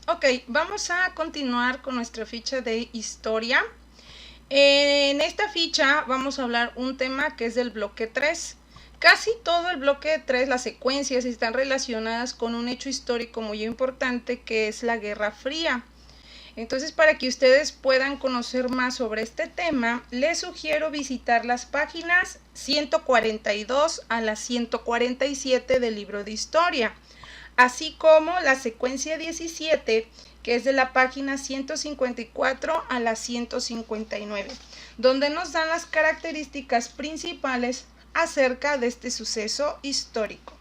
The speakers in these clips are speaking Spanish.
Ok, vamos a continuar con nuestra ficha de historia. En esta ficha vamos a hablar un tema que es del bloque 3. Casi todo el bloque 3, las secuencias están relacionadas con un hecho histórico muy importante que es la Guerra Fría. Entonces, para que ustedes puedan conocer más sobre este tema, les sugiero visitar las páginas 142 a la 147 del libro de historia, así como la secuencia 17, que es de la página 154 a la 159, donde nos dan las características principales acerca de este suceso histórico.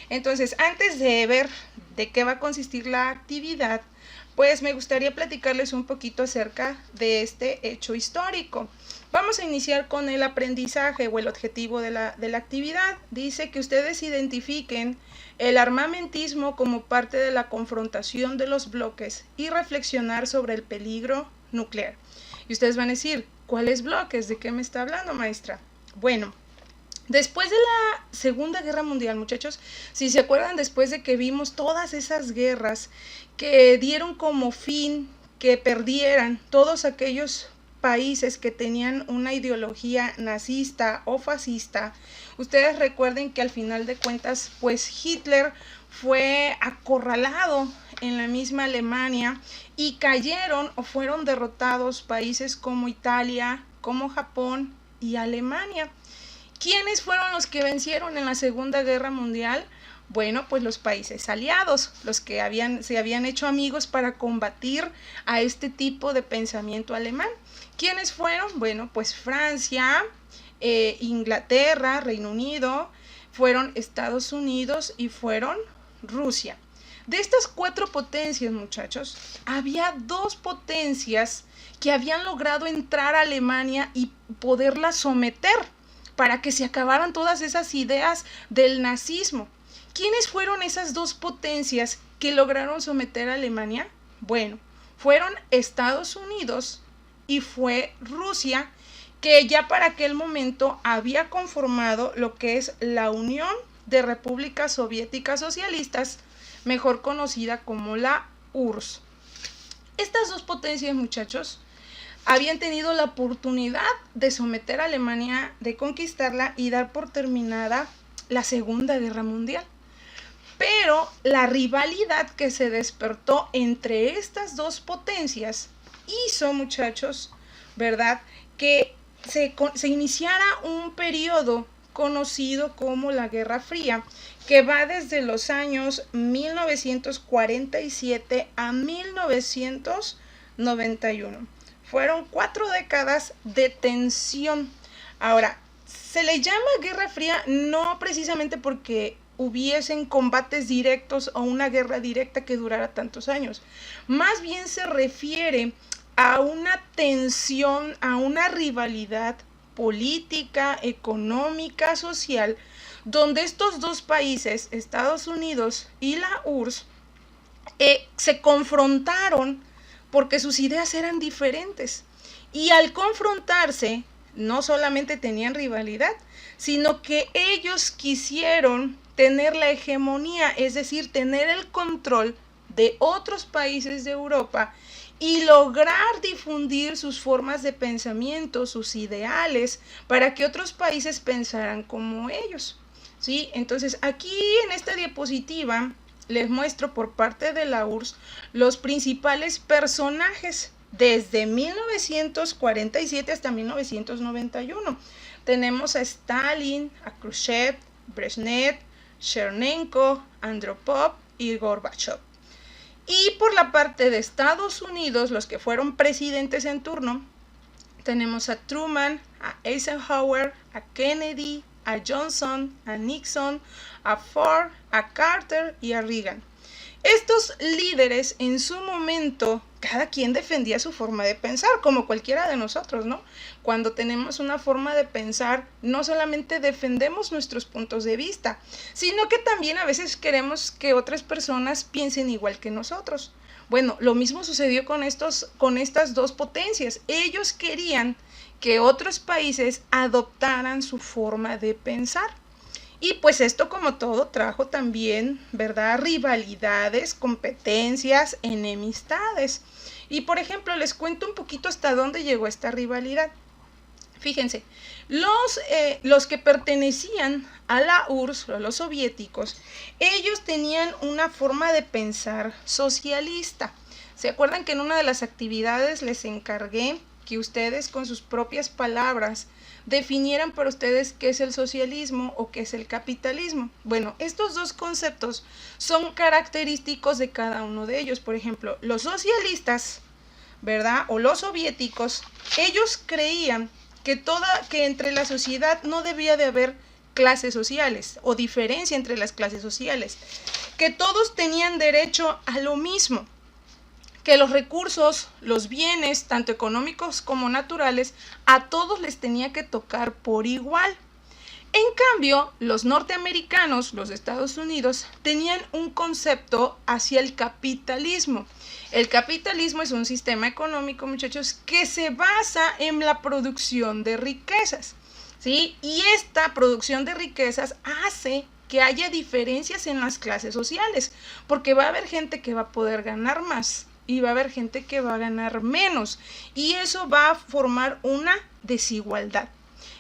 Entonces, antes de ver de qué va a consistir la actividad, pues me gustaría platicarles un poquito acerca de este hecho histórico. Vamos a iniciar con el aprendizaje o el objetivo de la actividad. Dice que ustedes identifiquen el armamentismo como parte de la confrontación de los bloques y reflexionar sobre el peligro nuclear. Y ustedes van a decir, ¿cuáles bloques? ¿De qué me está hablando, maestra? Bueno, después de la Segunda Guerra Mundial, muchachos, si se acuerdan, después de que vimos todas esas guerras que dieron como fin que perdieran todos aquellos países que tenían una ideología nazista o fascista, ustedes recuerden que al final de cuentas, pues Hitler fue acorralado en la misma Alemania y cayeron o fueron derrotados países como Italia, como Japón y Alemania. ¿Quiénes fueron los que vencieron en la Segunda Guerra Mundial? Bueno, pues los países aliados, los que se habían hecho amigos para combatir a este tipo de pensamiento alemán. ¿Quiénes fueron? Bueno, pues Francia, Inglaterra, Reino Unido, fueron Estados Unidos y fueron Rusia. De estas 4 potencias, muchachos, había 2 potencias que habían logrado entrar a Alemania y poderla someter para que se acabaran todas esas ideas del nazismo. ¿Quiénes fueron esas 2 potencias que lograron someter a Alemania? Bueno, fueron Estados Unidos y fue Rusia, que ya para aquel momento había conformado lo que es la Unión de Repúblicas Soviéticas Socialistas, mejor conocida como la URSS. Estas 2 potencias, muchachos, habían tenido la oportunidad de someter a Alemania, de conquistarla y dar por terminada la Segunda Guerra Mundial. Pero la rivalidad que se despertó entre estas 2 potencias hizo, muchachos, ¿verdad?, que se iniciara un periodo conocido como la Guerra Fría, que va desde los años 1947 a 1991. Fueron 4 décadas de tensión. Ahora, se le llama Guerra Fría no precisamente porque hubiesen combates directos o una guerra directa que durara tantos años. Más bien se refiere a una tensión, a una rivalidad política, económica, social, donde estos 2 países, Estados Unidos y la URSS, se confrontaron porque sus ideas eran diferentes. Y al confrontarse, no solamente tenían rivalidad, sino que ellos quisieron tener la hegemonía, es decir, tener el control de otros países de Europa y lograr difundir sus formas de pensamiento, sus ideales, para que otros países pensaran como ellos. ¿Sí? Entonces, aquí en esta diapositiva les muestro por parte de la URSS los principales personajes desde 1947 hasta 1991. Tenemos a Stalin, a Khrushchev, Brezhnev, Chernenko, Andropov y Gorbachev. Y por la parte de Estados Unidos, los que fueron presidentes en turno, tenemos a Truman, a Eisenhower, a Kennedy, a Johnson, a Nixon, a Ford, a Carter y a Reagan. Estos líderes en su momento, cada quien defendía su forma de pensar, como cualquiera de nosotros, ¿no? Cuando tenemos una forma de pensar, no solamente defendemos nuestros puntos de vista, sino que también a veces queremos que otras personas piensen igual que nosotros. Bueno, lo mismo sucedió con estas 2 potencias. Ellos querían que otros países adoptaran su forma de pensar. Y pues esto, como todo, trajo también, ¿verdad?, rivalidades, competencias, enemistades. Y por ejemplo, les cuento un poquito hasta dónde llegó esta rivalidad. Fíjense, los que pertenecían a la URSS, los soviéticos, ellos tenían una forma de pensar socialista. ¿Se acuerdan que en una de las actividades les encargué que ustedes con sus propias palabras definieran para ustedes qué es el socialismo o qué es el capitalismo? Bueno, estos dos conceptos son característicos de cada uno de ellos. Por ejemplo, los socialistas, ¿verdad?, o los soviéticos, ellos creían que entre la sociedad no debía de haber clases sociales o diferencia entre las clases sociales, que todos tenían derecho a lo mismo, que los recursos, los bienes, tanto económicos como naturales, a todos les tenía que tocar por igual. En cambio, los norteamericanos, los de Estados Unidos, tenían un concepto hacia el capitalismo. El capitalismo es un sistema económico, muchachos, que se basa en la producción de riquezas, ¿sí? Y esta producción de riquezas hace que haya diferencias en las clases sociales, porque va a haber gente que va a poder ganar más y va a haber gente que va a ganar menos, y eso va a formar una desigualdad.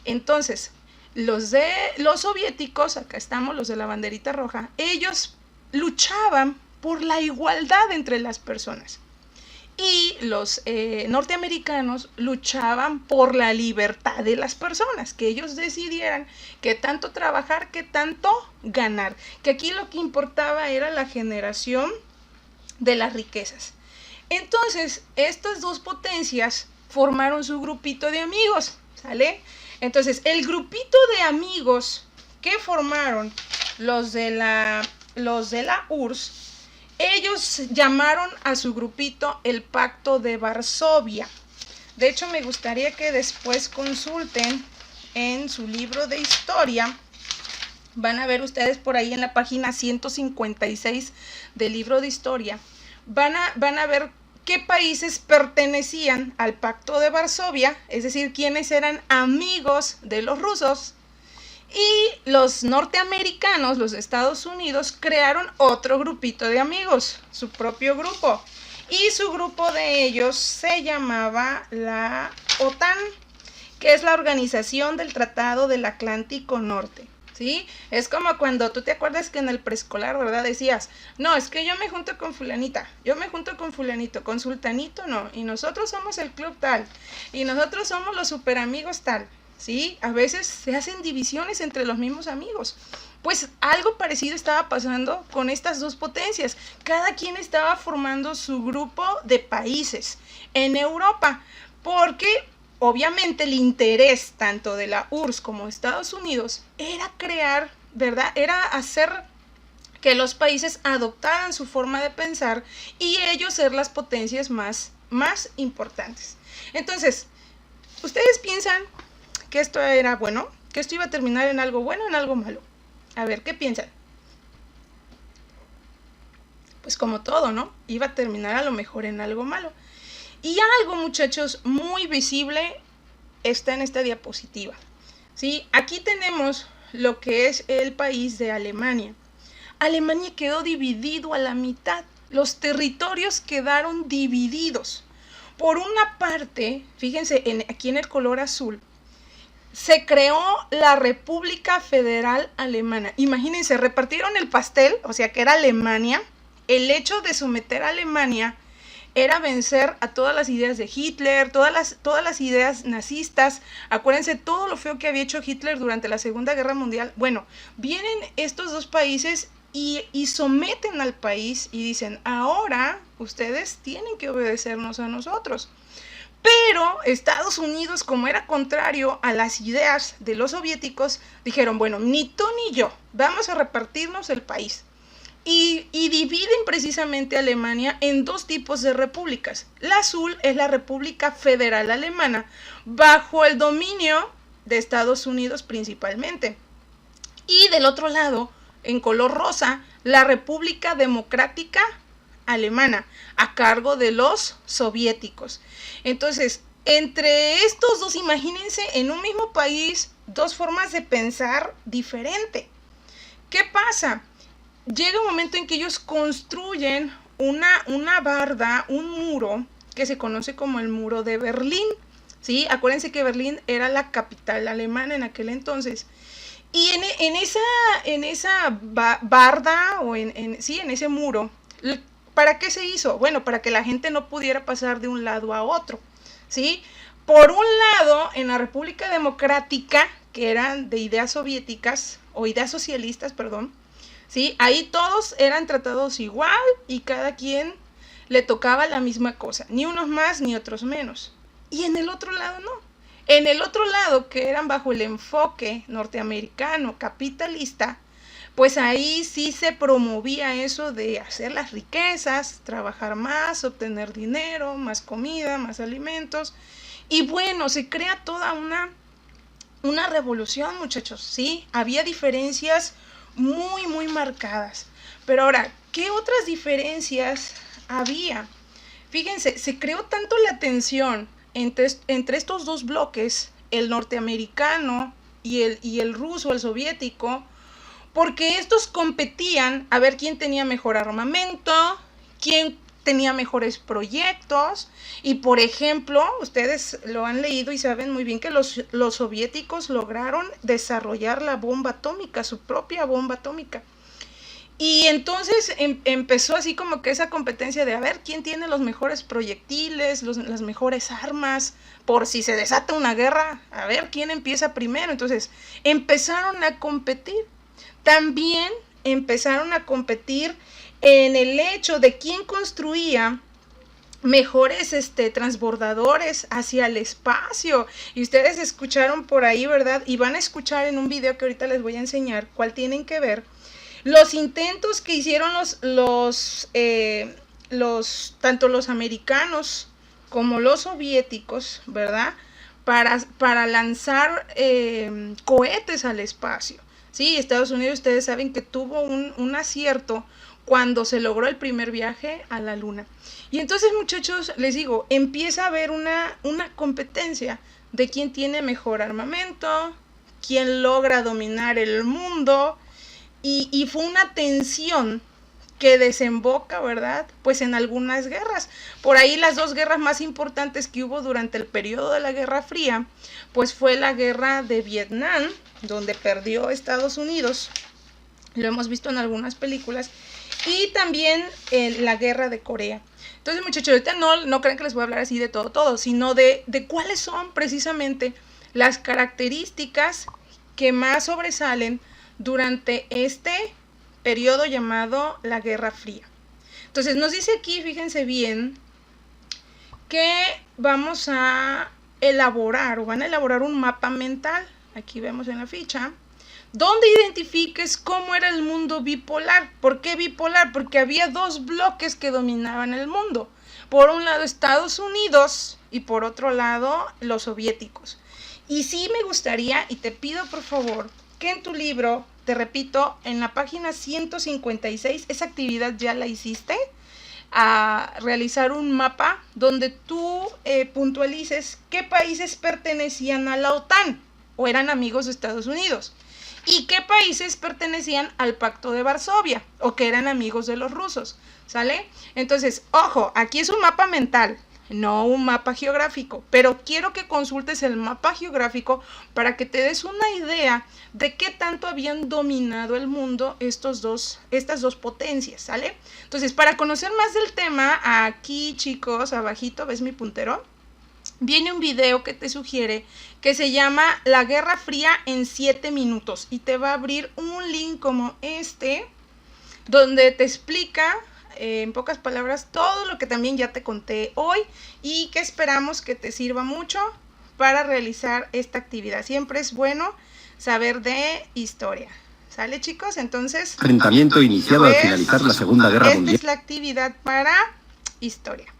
Entonces, los soviéticos, acá estamos, los de la banderita roja, ellos luchaban por la igualdad entre las personas. Y los norteamericanos luchaban por la libertad de las personas, que ellos decidieran qué tanto trabajar, qué tanto ganar. Que aquí lo que importaba era la generación de las riquezas. Entonces, estas dos potencias formaron su grupito de amigos, ¿sale? Entonces, el grupito de amigos que formaron los de la URSS, ellos llamaron a su grupito el Pacto de Varsovia. De hecho, me gustaría que después consulten en su libro de historia. Van a ver ustedes por ahí en la página 156 del libro de historia. Van a ver qué países pertenecían al Pacto de Varsovia, es decir, quiénes eran amigos de los rusos. Y los norteamericanos, los de Estados Unidos, crearon otro grupito de amigos, su propio grupo. Y su grupo de ellos se llamaba la OTAN, que es la Organización del Tratado del Atlántico Norte. ¿Sí? Es como cuando tú te acuerdas que en el preescolar, ¿verdad?, decías, no, es que yo me junto con fulanita, yo me junto con fulanito, con sultanito no, y nosotros somos el club tal, y nosotros somos los super amigos tal, ¿sí? A veces se hacen divisiones entre los mismos amigos. Pues algo parecido estaba pasando con estas dos potencias. Cada quien estaba formando su grupo de países en Europa, porque obviamente el interés tanto de la URSS como de Estados Unidos era crear, ¿verdad?, era hacer que los países adoptaran su forma de pensar y ellos ser las potencias más importantes. Entonces, ¿ustedes piensan que esto era bueno? ¿Que esto iba a terminar en algo bueno o en algo malo? A ver, ¿qué piensan? Pues como todo, ¿no? Iba a terminar a lo mejor en algo malo. Y algo, muchachos, muy visible está en esta diapositiva, ¿sí? Aquí tenemos lo que es el país de Alemania. Alemania quedó dividido a la mitad. Los territorios quedaron divididos. Por una parte, fíjense, aquí en el color azul, se creó la República Federal Alemana. Imagínense, repartieron el pastel, o sea que era Alemania. El hecho de someter a Alemania era vencer a todas las ideas de Hitler, todas las ideas nazistas. Acuérdense todo lo feo que había hecho Hitler durante la Segunda Guerra Mundial. Bueno, vienen estos dos países y someten al país y dicen, ahora ustedes tienen que obedecernos a nosotros. Pero Estados Unidos, como era contrario a las ideas de los soviéticos, dijeron, bueno, ni tú ni yo, vamos a repartirnos el país. Y dividen precisamente a Alemania en dos tipos de repúblicas. La azul es la República Federal Alemana, bajo el dominio de Estados Unidos principalmente. Y del otro lado, en color rosa, la República Democrática Alemana, a cargo de los soviéticos. Entonces, entre estos dos, imagínense, en un mismo país, dos formas de pensar diferente. ¿Qué pasa? Llega un momento en que ellos construyen una barda, un muro, que se conoce como el muro de Berlín, ¿sí? Acuérdense que Berlín era la capital alemana en aquel entonces. Y en esa barda, o en ese muro, ¿para qué se hizo? Bueno, para que la gente no pudiera pasar de un lado a otro, ¿sí? Por un lado, en la República Democrática, que eran de ideas soviéticas, o ideas socialistas, perdón, ¿sí? Ahí todos eran tratados igual y cada quien le tocaba la misma cosa, ni unos más ni otros menos. Y en el otro lado no. En el otro lado, que eran bajo el enfoque norteamericano, capitalista, pues ahí sí se promovía eso de hacer las riquezas, trabajar más, obtener dinero, más comida, más alimentos. Y bueno, se crea toda una revolución, muchachos, ¿sí? Había diferencias muy, muy marcadas. Pero ahora, ¿qué otras diferencias había? Fíjense, se creó tanto la tensión entre estos dos bloques, el norteamericano y el ruso, el soviético, porque estos competían a ver quién tenía mejor armamento, quién tenía mejores proyectos. Y por ejemplo, ustedes lo han leído y saben muy bien que los soviéticos lograron desarrollar la bomba atómica, su propia bomba atómica. Y entonces empezó así como que esa competencia de a ver quién tiene los mejores proyectiles, las mejores armas, por si se desata una guerra, a ver quién empieza primero. Entonces empezaron a competir. También empezaron a competir en el hecho de quién construía mejores transbordadores hacia el espacio. Y ustedes escucharon por ahí, ¿verdad? Y van a escuchar en un video que ahorita les voy a enseñar cuál tienen que ver. Los intentos que hicieron tanto los americanos como los soviéticos, ¿verdad? Para lanzar cohetes al espacio. Sí, Estados Unidos, ustedes saben que tuvo un acierto cuando se logró el primer viaje a la Luna. Y entonces, muchachos, les digo, empieza a haber una competencia de quién tiene mejor armamento, quién logra dominar el mundo. Y fue una tensión que desemboca, ¿verdad? Pues en algunas guerras. Por ahí las dos guerras más importantes que hubo durante el periodo de la Guerra Fría, pues fue la guerra de Vietnam, donde perdió Estados Unidos. Lo hemos visto en algunas películas. Y también la guerra de Corea. Entonces, muchachos, ahorita no crean que les voy a hablar así de todo, sino de cuáles son precisamente las características que más sobresalen durante este periodo llamado la Guerra Fría. Entonces nos dice aquí, fíjense bien, que vamos a elaborar o van a elaborar un mapa mental. Aquí vemos en la ficha, donde identifiques cómo era el mundo bipolar. ¿Por qué bipolar? Porque había dos bloques que dominaban el mundo. Por un lado Estados Unidos y por otro lado los soviéticos. Y sí me gustaría, y te pido por favor, que en tu libro, te repito, en la página 156, esa actividad ya la hiciste, a realizar un mapa donde tú puntualices qué países pertenecían a la OTAN o eran amigos de Estados Unidos y qué países pertenecían al Pacto de Varsovia o que eran amigos de los rusos, ¿sale? Entonces, ojo, aquí es un mapa mental, no un mapa geográfico, pero quiero que consultes el mapa geográfico para que te des una idea de qué tanto habían dominado el mundo estas dos potencias, ¿sale? Entonces, para conocer más del tema, aquí, chicos, abajito, ¿ves mi puntero? Viene un video que te sugiere que se llama La Guerra Fría en 7 minutos y te va a abrir un link como este, donde te explica en pocas palabras todo lo que también ya te conté hoy y que esperamos que te sirva mucho para realizar esta actividad. Siempre es bueno saber de historia. ¿Sale, chicos? Entonces, enfrentamiento iniciado al finalizar la Segunda Guerra Mundial. Esta es la actividad para historia.